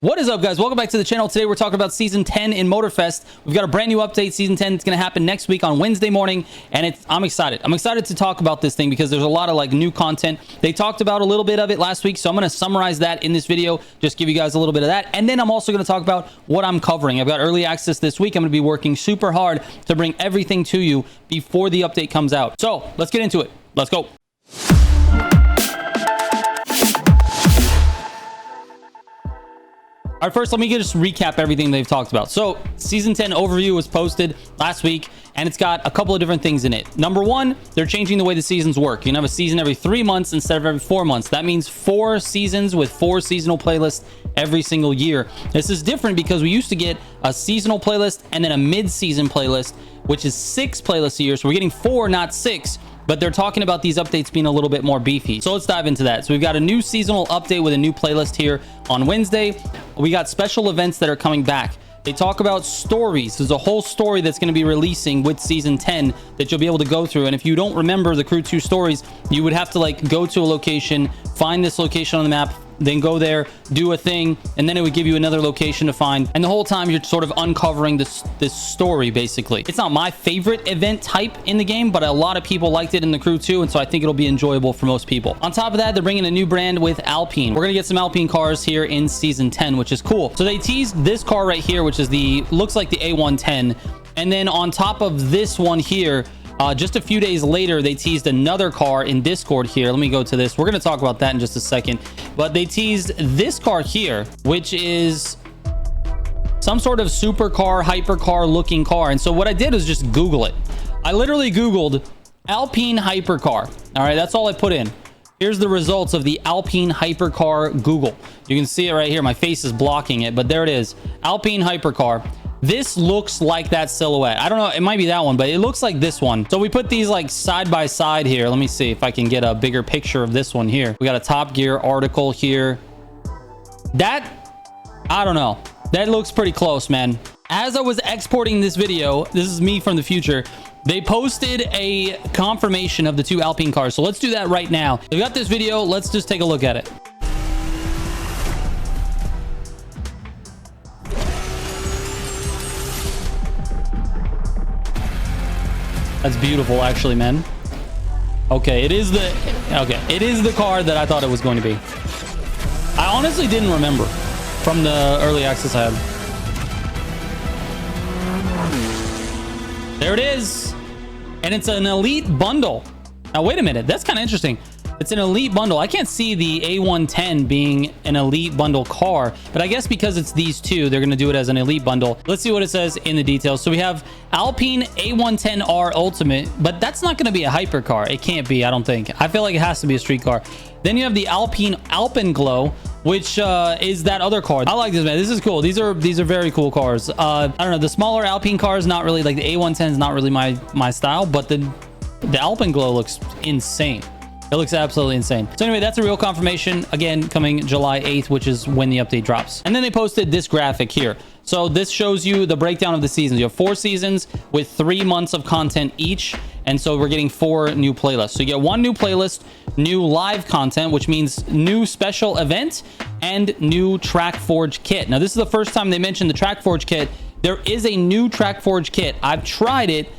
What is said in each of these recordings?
What is up, guys? Welcome back to the channel. Today we're talking about season 10 in Motorfest. We've got a brand new update. Season 10 is going to happen next week on Wednesday morning, and I'm excited. I'm excited to talk about this thing because there's a lot of like new content. They talked about a little bit of it last week, so I'm going to summarize that in this video, just give you guys a little bit of that, and then I'm also going to talk about what I'm covering. I've got early access this week. I'm going to be working super hard to bring everything to you before the update comes out. So let's get into it. Let's go. All right, first, let me just recap everything they've talked about. So, Season 10 overview was posted last week, and it's got a couple of different things in it. Number one, they're changing the way the seasons work. You can have a season every 3 months instead of every 4 months. That means 4 seasons with 4 seasonal playlists every single year. This is different because we used to get a seasonal playlist and then a mid-season playlist, which is 6 playlists a year. So, we're getting 4, not 6. But they're talking about these updates being a little bit more beefy. So let's dive into that. So we've got a new seasonal update with a new playlist here on Wednesday. We got special events that are coming back. They talk about stories. There's a whole story that's going to be releasing with season 10 that you'll be able to go through. And if you don't remember the Crew 2 stories, you would have to like go to a location, find this location on the map, then go there, do a thing, and then it would give you another location to find. And the whole time you're sort of uncovering this story, basically. It's not my favorite event type in the game, but a lot of people liked it in the Crew 2, and so I think it'll be enjoyable for most people. On top of that, they're bringing a new brand with Alpine. We're gonna get some Alpine cars here in season 10, which is cool. So they teased this car right here, which is looks like the A110. And then on top of this one here, just a few days later, they teased another car in Discord here. Let me go to this. We're going to talk about that in just a second. But they teased this car here, which is some sort of supercar, hypercar looking car. And so what I did was just Google it. I literally Googled Alpine hypercar. All right, that's all I put in. Here's the results of the Alpine hypercar Google. You can see it right here. My face is blocking it, but there it is. Alpine hypercar. This looks like that silhouette. I don't know, it might be that one, but it looks like this one. So we put these like side by side here. Let me see if I can get a bigger picture of this one here. We got a Top Gear article here. That, I don't know. That looks pretty close, man. As I was exporting this video, this is me from the future, they posted a confirmation of the 2 Alpine cars. So let's do that right now. We got this video. Let's just take a look at it. That's beautiful, actually, man. Okay, it is the car that I thought it was going to be. I honestly didn't remember from the early access I had. There it is. And it's an elite bundle. Now, wait a minute. That's kind of interesting. It's an elite bundle. I can't see the A110 being an elite bundle car, but I guess because it's these two, they're going to do it as an elite bundle. Let's see what it says in the details. So we have Alpine A110R Ultimate, but that's not going to be a hypercar. It can't be, I don't think. I feel like it has to be a street car. Then you have the Alpine Glow, which is that other car. I like this, man. This is cool. These are very cool cars. I don't know. The smaller Alpine cars, not really, like the A110 is not really my style, but the Alpine Glow looks insane. It looks absolutely insane. So anyway, that's a real confirmation. Again, coming July 8th, which is when the update drops. And then they posted this graphic here. So this shows you the breakdown of the seasons. You have 4 seasons with 3 months of content each. And so we're getting 4 new playlists. So you get 1 new playlist, new live content, which means new special event, and new Track Forge kit. Now, this is the first time they mentioned the Track Forge kit. There is a new Track Forge kit. I've tried it.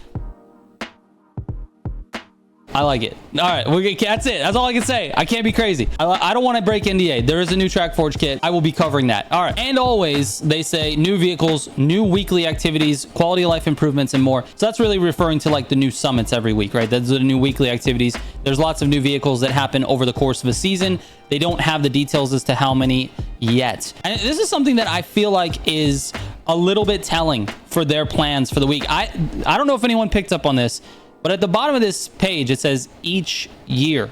I like it. All right, that's it. That's all I can say. I can't be crazy. I don't want to break NDA. There is a new Track Forge kit. I will be covering that. All right. And always, they say new vehicles, new weekly activities, quality of life improvements, and more. So that's really referring to like the new summits every week, right? Those are the new weekly activities. There's lots of new vehicles that happen over the course of a season. They don't have the details as to how many yet. And this is something that I feel like is a little bit telling for their plans for the week. I don't know if anyone picked up on this, but at the bottom of this page, it says each year.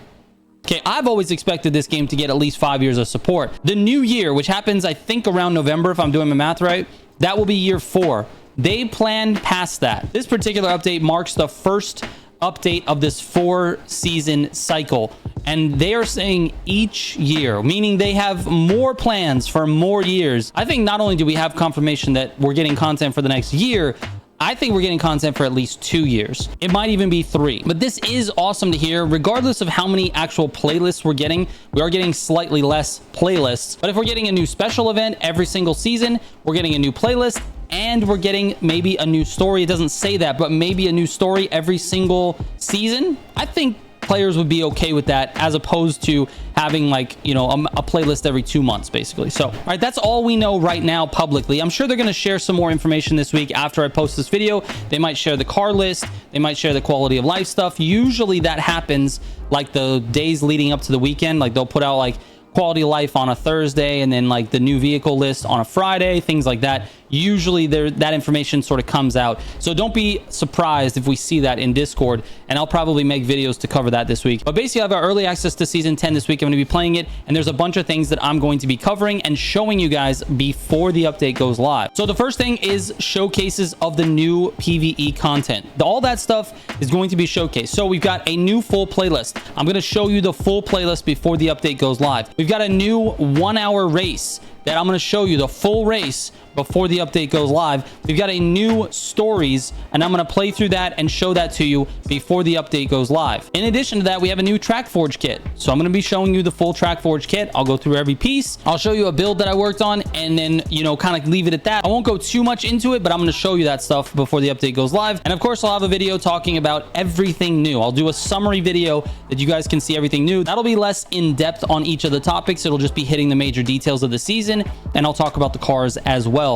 Okay, I've always expected this game to get at least 5 years of support. The new year, which happens, I think, around November, if I'm doing my math right, that will be year 4. They plan past that. This particular update marks the first update of this 4-season cycle. And they are saying each year, meaning they have more plans for more years. I think not only do we have confirmation that we're getting content for the next year, I think we're getting content for at least 2 years. It might even be 3. But this is awesome to hear. Regardless of how many actual playlists we're getting, we are getting slightly less playlists. But if we're getting a new special event every single season, we're getting a new playlist, and we're getting maybe a new story. It doesn't say that, but maybe a new story every single season. I think players would be okay with that, as opposed to having like, you know, a playlist every 2 months basically. So, all right, that's all we know right now publicly. I'm sure they're going to share some more information this week after I post this video. They might share the car list. They might share the quality of life stuff. Usually that happens like the days leading up to the weekend. Like they'll put out like quality of life on a Thursday, and then like the new vehicle list on a Friday, things like that. Usually that information sort of comes out. So don't be surprised if we see that in Discord, and I'll probably make videos to cover that this week. But basically, I've got early access to season 10 this week. I'm going to be playing it, and there's a bunch of things that I'm going to be covering and showing you guys before the update goes live. So the first thing is showcases of the new PvE content. All that stuff is going to be showcased. So we've got a new full playlist. I'm going to show you the full playlist before the update goes live. We've got a new 1-hour race that I'm going to show you the full race before the update goes live. We've got a new stories, and I'm going to play through that and show that to you before the update goes live. In addition to that, we have a new track forge kit. So I'm going to be showing you the full track forge kit. I'll go through every piece. I'll show you a build that I worked on, and then, you know, kind of leave it at that. I won't go too much into it, but I'm going to show you that stuff before the update goes live. And of course, I'll have a video talking about everything new. I'll do a summary video that you guys can see everything new. That'll be less in depth on each of the topics. It'll just be hitting the major details of the season, and I'll talk about the cars as well.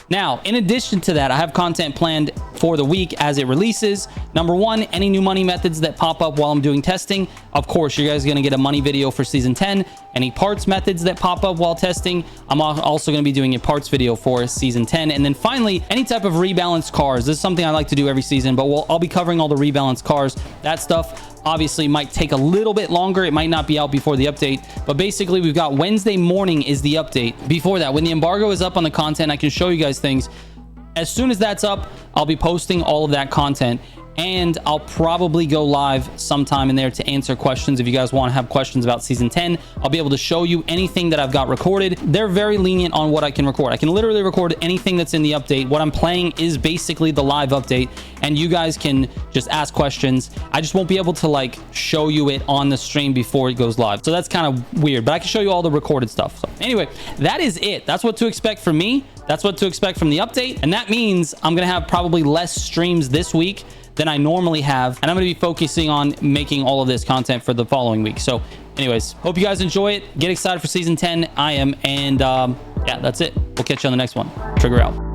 Now, in addition to that, I have content planned for the week as it releases. Number one, any new money methods that pop up while I'm doing testing. Of course, you guys are going to get a money video for season 10. Any parts methods that pop up while testing, I'm also going to be doing a parts video for season 10. And then finally, any type of rebalanced cars. This is something I like to do every season, but I'll be covering all the rebalanced cars. That stuff obviously might take a little bit longer. It might not be out before the update, but basically we've got Wednesday morning is the update. Before that, when the embargo is up on the content, I can show you guys things. As soon as that's up, I'll be posting all of that content, and I'll probably go live sometime in there to answer questions. If you guys want to have questions about season 10, I'll be able to show you anything that I've got recorded. They're very lenient on what I can record. I can literally record anything that's in the update. What I'm playing is basically the live update, and you guys can just ask questions. I just won't be able to like show you it on the stream before it goes live. So that's kind of weird, but I can show you all the recorded stuff. So anyway, that is it. That's what to expect from me. That's what to expect from the update. And that means I'm going to have probably less streams this week than I normally have, and I'm going to be focusing on making all of this content for the following week. So anyways, hope you guys enjoy it. Get excited for season 10. I am. And yeah, that's it. We'll catch you on the next one. Trigger out.